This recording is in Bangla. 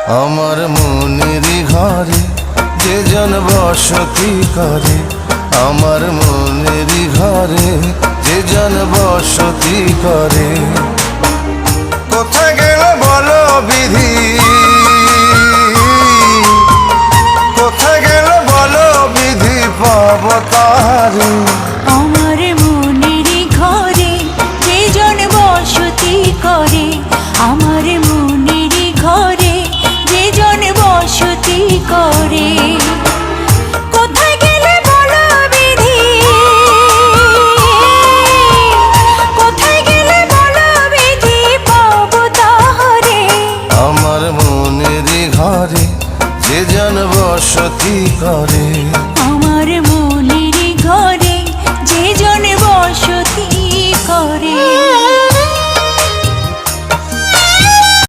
আমার মনেরই ঘরে যে জন বসতি করে, আমার মনেরই ঘরে যে জন বসতি করে। কোথায় গেল বলো বিধি, কোথায় গেল বলো বিধি, পাব তাহারে। আমার মনেরই ঘরে যে জন বসতি করে, আমার মনেরই ঘরে যে জন বসতি করে। কোথায় গেলে বলো বিধি, কোথায় গেলে বলো বিধি, পাব তাহারে। আমার মনেরই ঘরে যে জন বসতি করে।